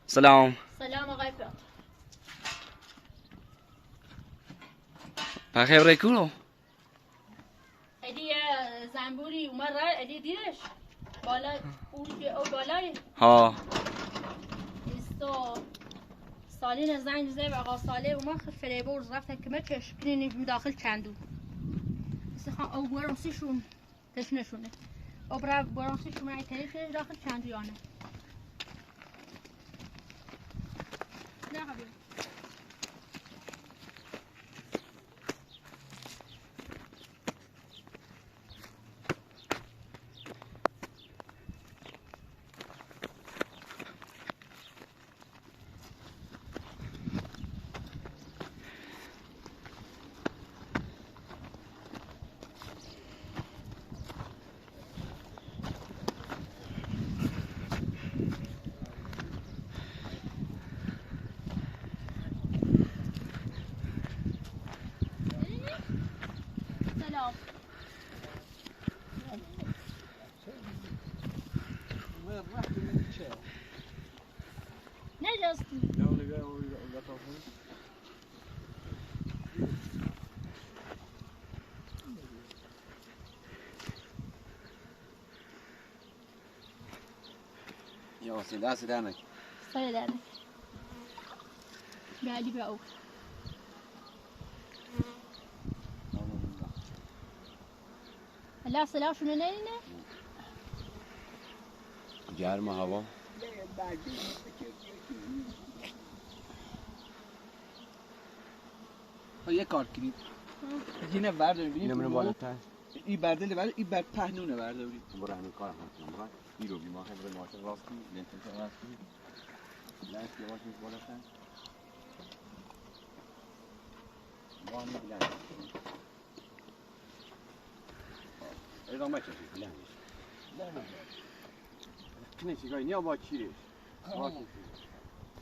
سلام. سلام آقای فرد. بخیر ریکولو. ادی زنبوری اومد را ادی دیدش بالا او بالای ها استو سالین زنگ زد و آقا صالح اومد فریبورز رفت کمکش کنین داخل چندو سخن او برانسیشون تشنشونه او برا برانسیشون ای طریق داخل چندو یانه نه حبیبی Ja, dast där nu. سال درنک بعدی به او لا سلاشونه نینه گرم هوا. یه کار کنید اینه برداریم ببینیم اینم بالاتر. این بردل بعد این بر پهنونه برداریم برو همین کار کنم. برو. بیرو بی ما هم برو ماشین راست کنیم. لنتن راست کنیم. لنت یواش میز بالاتر. وام بلند. ادامه چه بلند. نه چیکار نیا با چیرش.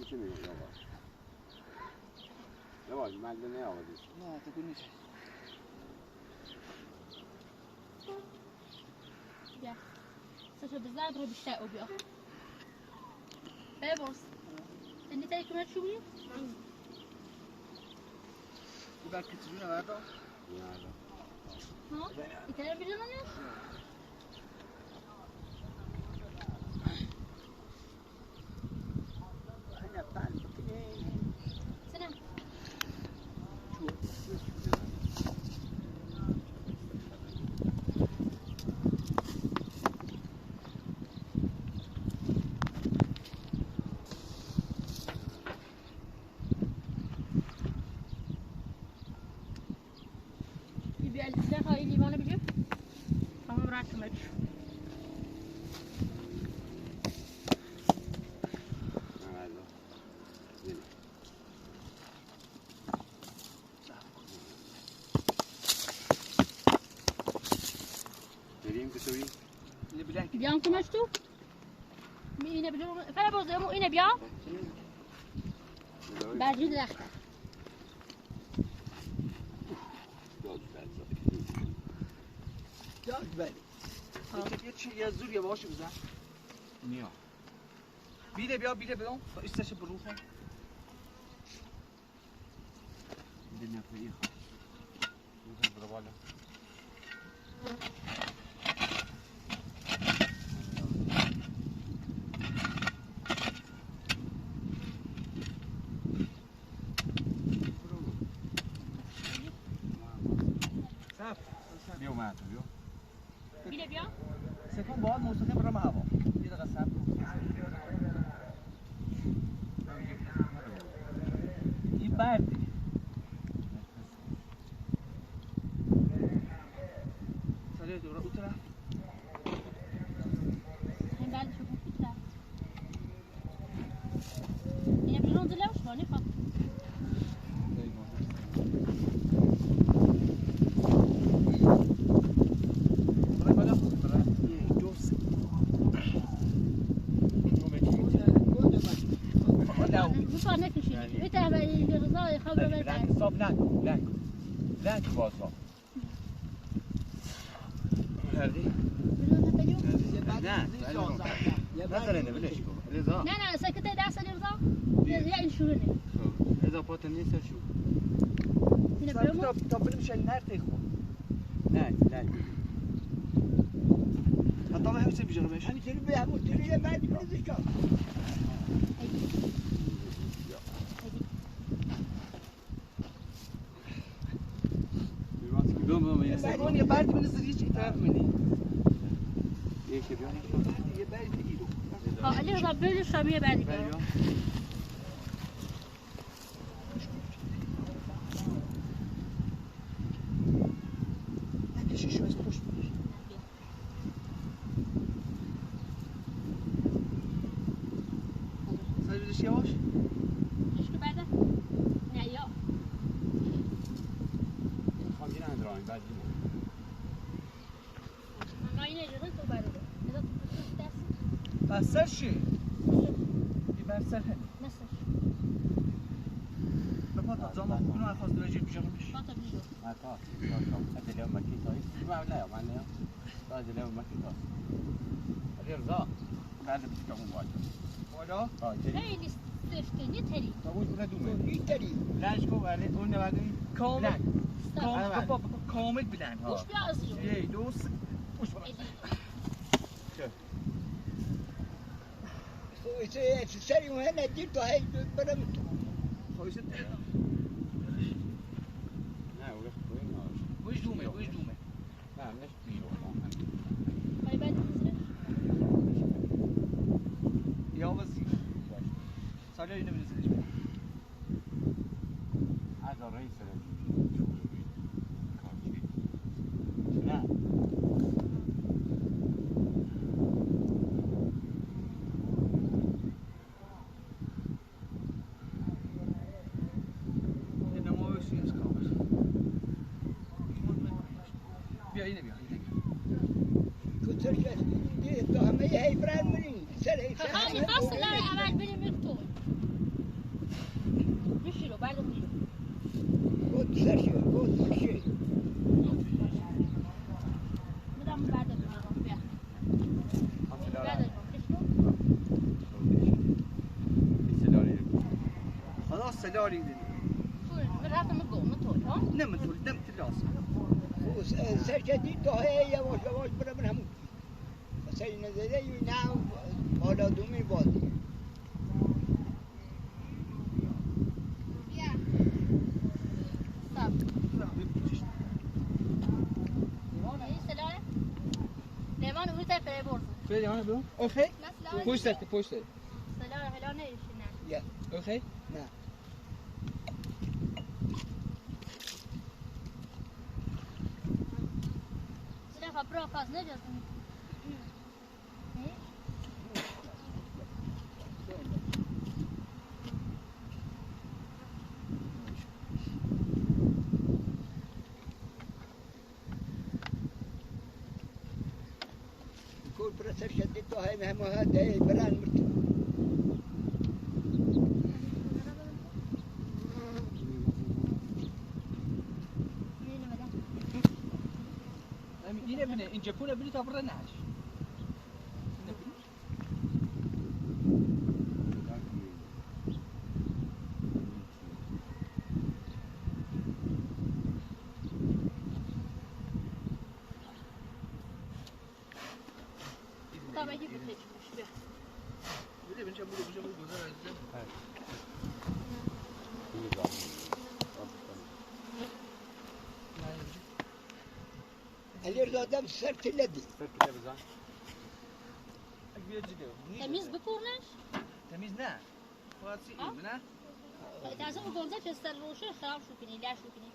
چی میگی آقا؟ یواش من نه آوازش. نه تو نیست بیا سشو بزرگ رو بیشتر او بیا ببرس اینی تایی کمت شو بیم؟ این بر کترونه بردار ها؟ این تایی رو بیرون نمیش؟ سلام بیان کنش تو؟ اینه بیرون فعلا بازم اینه بیا برجی درخته داد بله یه چی یه زور یه باشه بزن نیا بیده بیا بیده بیام ایستش بروفه بیده نفری خواهد روزه برو بالا بیا اومد بیا بیده بیا سکون باید مستقیم رم هوا یه دقیقه صبر این بردی ساله دوره او طرف این بعد شو بود طرف اینه بیرون دلوش بانی خواه بفار نکشید بیته این رضای خواب رو بده حساب نکن لنگ بازا کردی؟ بیرون هفته نه نزل هنا بلش رضا نه نه سکت دست رضا یا این شونه رضا پاتم نیست شو اینه برامو تا بریم شلنر تخو نه لا حتی ما همسه بیجاره بشه همین سری به همون سری بعد می‌رسه شو سرون یه برد بنزد یه چی طرف منی یکی بیان یه برد بگیرو ها علی رضا بریم شامیه بعدی بریم نکشیشو از پشت بگیر سر بیدش یواش که بعد نه یا خواهم دیرم اندرانی بعد دیمون ما این اجازه تو برده رضا تو دست بسر شی یه بسر هنی نسر بپا تا زمان کنو ارخواست دوجه بیجاره بشه باتا بیجو مکاس ادلی هم مکی تایی ما لا ما نه ادلی هم مکی تایی علی رضا بعد بتكون واجد بالا خیلی سفتینی تری طاووس بنا دومه اینطوری لانش کو بعد قلنا بعدين کامل أنا بابا کامل بلند خوش بیا از جو یه دو سه پشت برو سری و هنا دیر تو هی برم تو خواهیست نه ولا خوين وش دومه وش دومه لا مش بيرو خواهی بعد بزرش یا وزی سالی اینو بنزدش هذا الرئيس لا اینو ما بشی از کامل بیا اینه بیا کتر شد دیر تو همه هی برن منی سر هی خواهی خواست لاره اول بریم یک تو بشی رو بعد میرو بود سر شد بود سر شد میدم بعد میرو بیا بعد خلاص سلاری دیدی من رفتم گم تو ها نمیتونی نمیتونی سر شد دیر تو هی یواش یواش برم همون سری نزده یه نه بالا دومی بازی لیوان اون طرف برد. فعلی آن برو. اوکی. پشت سر پشت سر. سلام هلا نمیشینه. یا. اوکی. نه. سلام خبر آفاز نجاتم. سر شدید تو های مهم هده بران مرتب اینه بینه این جپونه بینی تا بره نش دادم سر تلدی. تمیز بپرنش؟ تمیز نه. فقط سی این نه. تازه بگذار که سر روشه خراب شو کنی، لش شو کنی.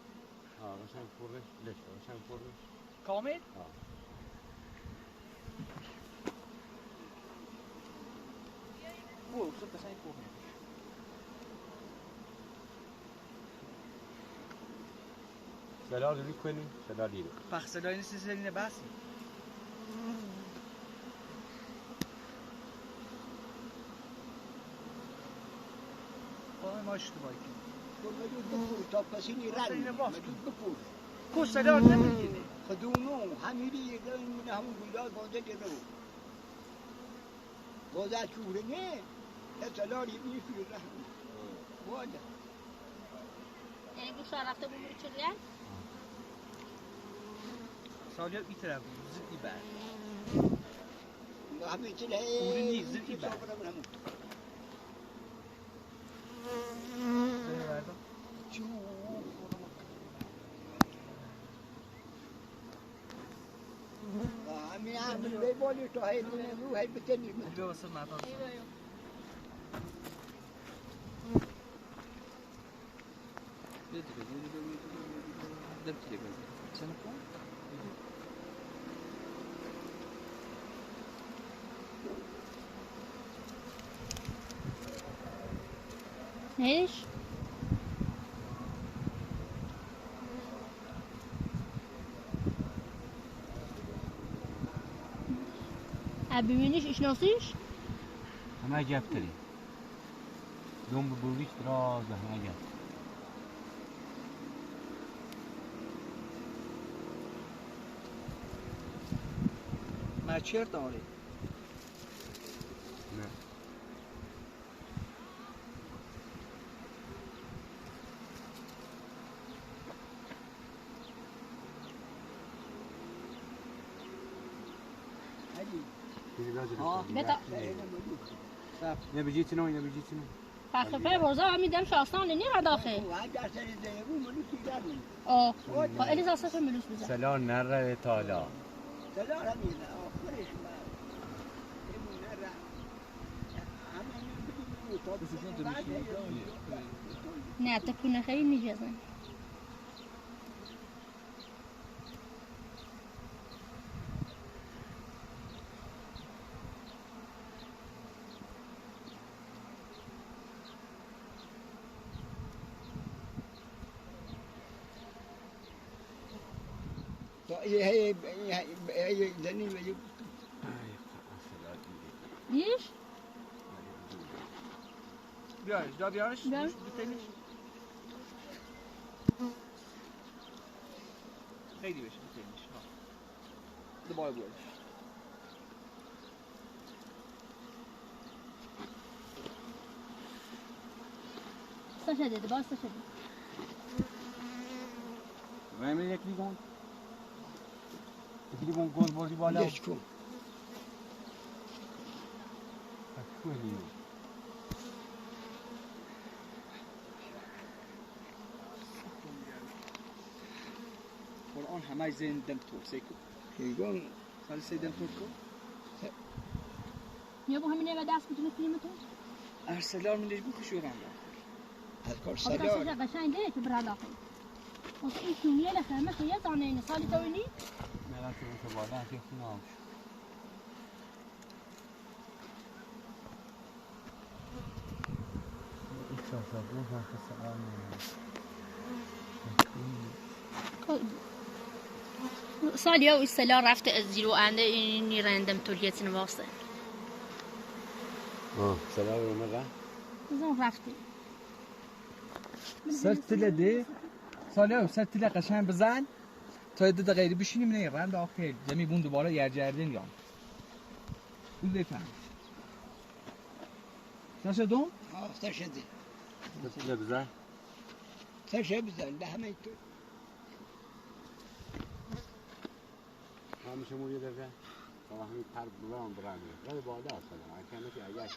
روشن پرش، لش روشن پرش. کامل؟ اوه، شو تسعين كوب. سلال رو کنی، سلالی رو. پخ سلالی نیست سلینه باسی. ماش تو باید بپور تا پسی نیرن بپور کو سلال نمیگیره خدونو همیری یه من همون گویدار بانده دیده وزاد شورني تسلاري بيشوي رحم وادا یعنی گوشت رفته بود میره چلیان؟ سالیا این طرف زدی بعد همه چیز هی شورنی زدی بعد شو همین عامل بیبالی تو هی رو هی بتنی بیا واسه مردم بیا دیگه دم تلگرام چند کن ايش؟ ببینیش اشناسیش؟ همه گپ داری دوم ببوریش دراز همه گپ مچر داری نه بتا نه بجيتنا وين بجيتنا فخفه برزا همین دم شاستان نی داخل اه الیز اساس ملوس بزن سلام نره تالا نه تكون خیلی میجازن هي زني ليش؟ بیارش دا بیارش بیارش. بتنیش خیلی بشه بتنیش ها دوباره بیارش استشهد باز استشهد وين من يكلي جون يكلي جون بوري بالا ليش كون شو هي قرآن همه زین دم تو سیکو يقول سال سی دم تو کو يابو همين ما داس بتنو فيلمتو ارسلار من ليش بخشوا راندا اذكر خلاص سلام شجع قشاين ليش برا وصل شوية لخامة هي زانين صالي تويني مالك شو بالا في خناش ساليا والسلا رفت الزيرو عنده إني راندم توليت نواصل سلام مرة زين رفتي سرت لدي سالیا سرت لدي قشنگ بزن تا یه دقیقه بشینیم نه رند آخر جمی بون دوباره یرجردین یا اون بفهم نشدون تشدي لا بزاف تشبز لحميته ما مش مولي ده طبعا هم حرب بلان برامي لا بعد اصلا كانت في عياش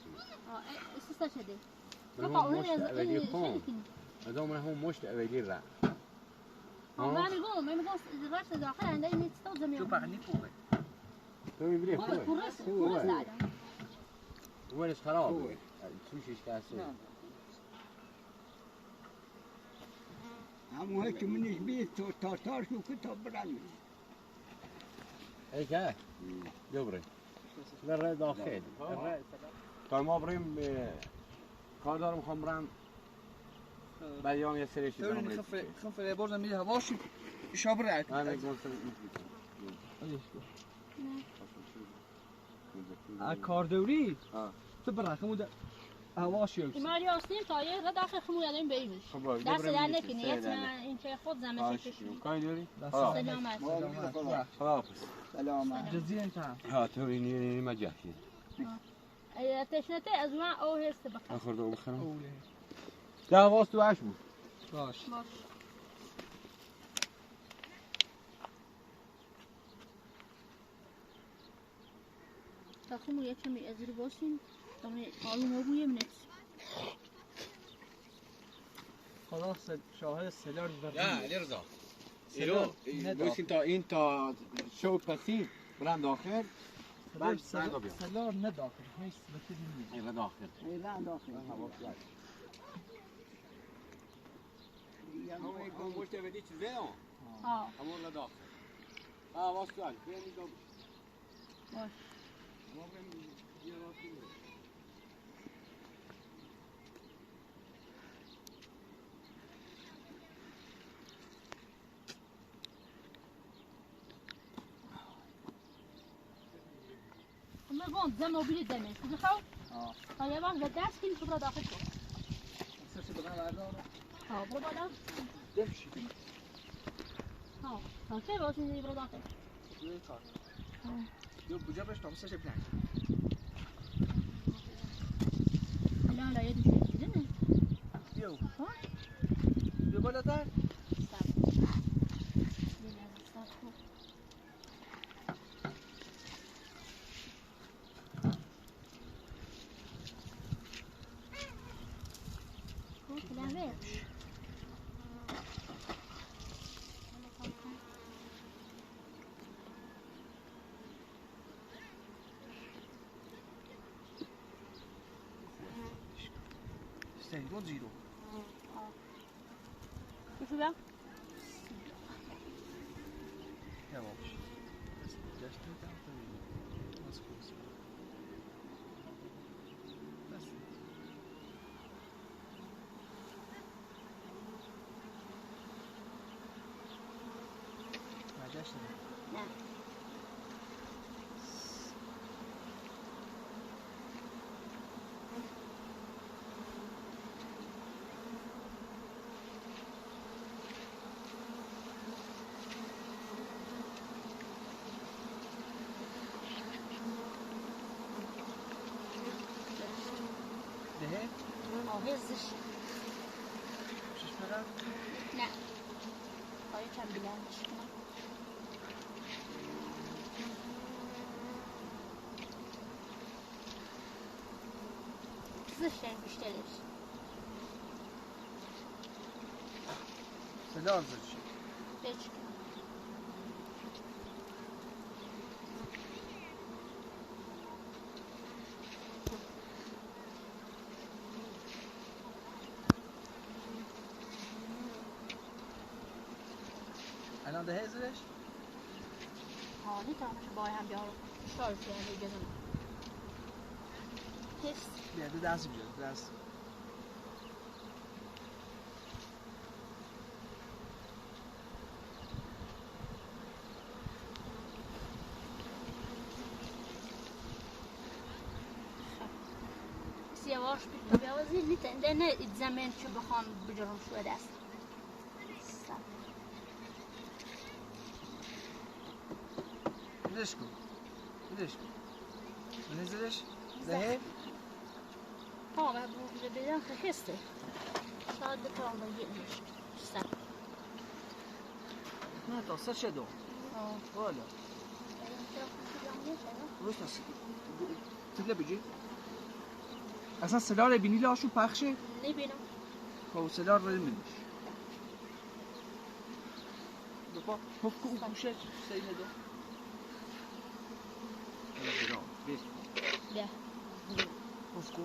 استشهدي هم مش اولي قوم هذول هم مش اولي را ما نقول ما نقول رفت داخل عنده 100 زميل جو بغنی پوره تو يبري هو هو هو ليش خراب تمشي كاسو هم هيك منيش بيت تارتار شو كتب براني هيك ها دبري لا رأي داخل كان ما بريم کار دارم میخوام برم بعد یام یه سریش دارم خف بردم میره هواش شاب رد من میگم کار دوری تو برای خمود هواش یوش ماری آستین تایر را داخل خمو یادم بیوش دست در نکنی یتنا این چه خود زمین کشی کاری داری؟ سلامت خداحافظ سلامت جزی انت ها تو اینی مجاهی تشنته از من او هست بخیر. آخر دو بخرم. اوله. ده واس تو عش بود. باش. باش. تاخم یه کمی از رو باشین. تامی آلو نبویم نیست. خلاص شاهد سلار یا علی رضا. سلار این تا شو پسید برم داخل. بعد سلار نه داخل. هیچ بسید نیست. اینا داخل. ایران داخل. هم گوشت بدی چیزه ها. ها. همون داخل. واس تو عش. بیاین دو. باش. ما قلت زي موبيل الدمج شو بخاف؟ طيب انا بدأت كل خبرة داخل شو؟ سرچه بدن بردار. ها برو بالا. دمشی. ها ها چه واسه زي برو داخل؟ روی کار. یو بجا بهش تا سرچه پلان. لا لا يدي شيء جدا. یو. ها؟ یو بالاتر. Stengo giro. شو بقى؟ Yavaş. Geçti tam nasıl olsun? Nasıl? ما جاش نعم. ده هزش. شش مرة نه. خواهی چند بلندش کنم. زشتن بیشترش. سلام زدش. هیچ. الان ده هزش؟ حالی تامش بای هم بیارم. شارژ کنم دیگه نه. هست. بیا ده دست بیاد دست. یواش بیت بیاوزی لیت نه زمان چه بخوام بجرم شو دست. بدش کن. بدش کن. بنزلش. ده ها و بو بدم خسته. شاید بتوانم بگیرمش. سر. نه تا سر شدو. والا. روش نسی. تبله بجی. اصلا سلار بینی لاشو پخشه؟ نبینم. خب سلار رو نمیدیش. بابا حفکو او گوشه سینه دو. بیس. بیا. حفکو.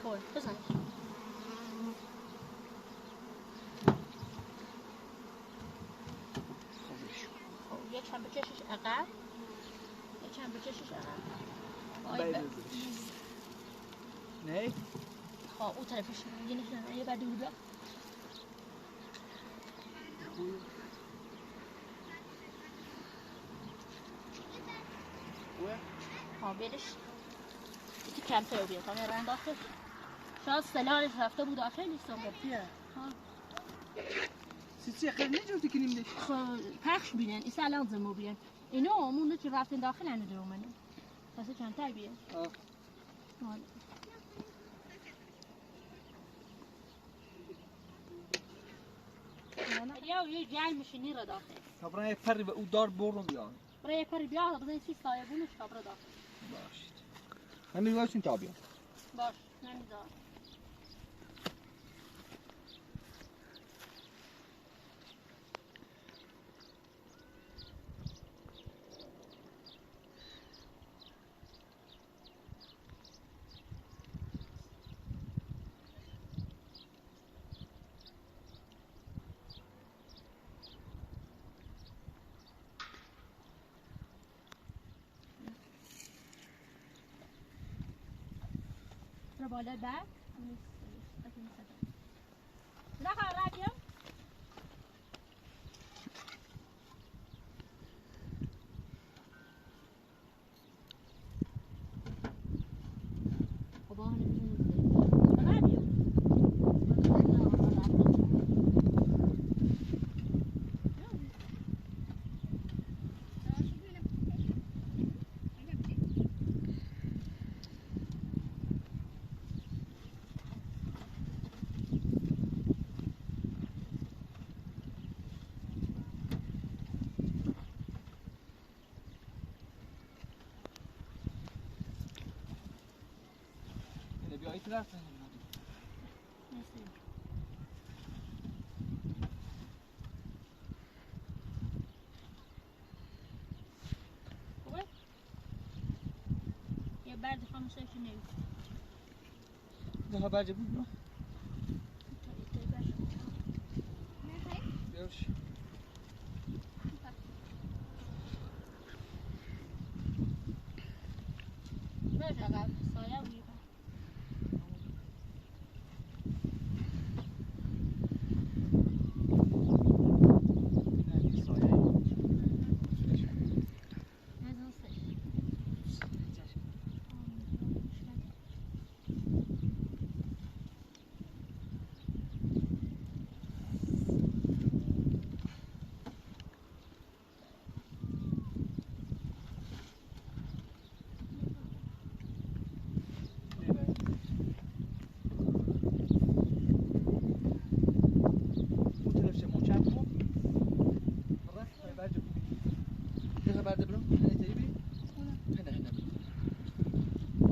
خور بزن. یکم بکشش عقب. یکم بکشش عقب. نه؟ خب اون طرفش یه نشونه یه بعد بودا. ها بیرش. یکی کمتر بیاد تا میرن داخل. شاید سلارش رفته بود داخل نیستم بیا. ها. سی خیلی نجوتی کنیم ده. خب پخش بینن. این الان زمو بیان. اینو همون چی رفتن داخل هنو درو منه پس چند تای بیه یا یه جل میشینی را داخل تا برای پری به او دار برون بیان برای پری بیاد بزنی سی سایه بونش تا برا داخل باشید همین واسین تا بیان باش نمیذار بالا بعد دخل رادیو بیایی طرف یه برد خاموشه نوید نه برجه بود نه بیارش باش عقب سایه بگیر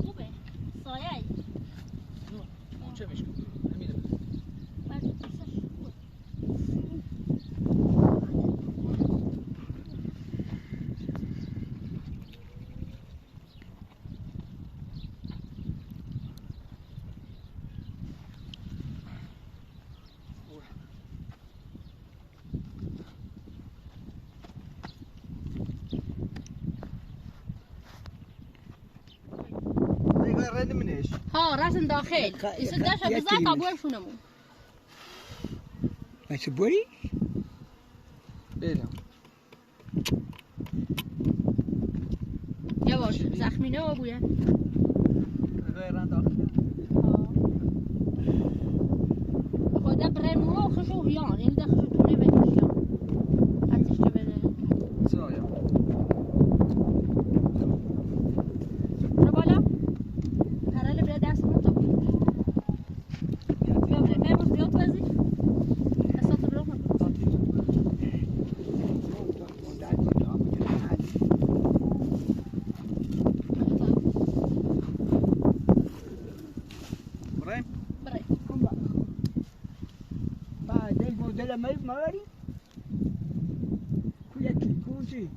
خوبه سایه چه میشه همینه بعد دوستش خوبه رد منش ها رسم داخل ایسو داشت بزن تا بور شونمون ماشي بوري بله یواش زخمی نه بویه غیران داخل خدا برنو خشو هیان این ده خشو تونه بدیشم ارتش چه بده سایه برو بالا هراله بره دست من تا بیا بره بیا بره زیاد بزی اصلا برو من برایم برای بعد الموديل ما يمري كل كوشي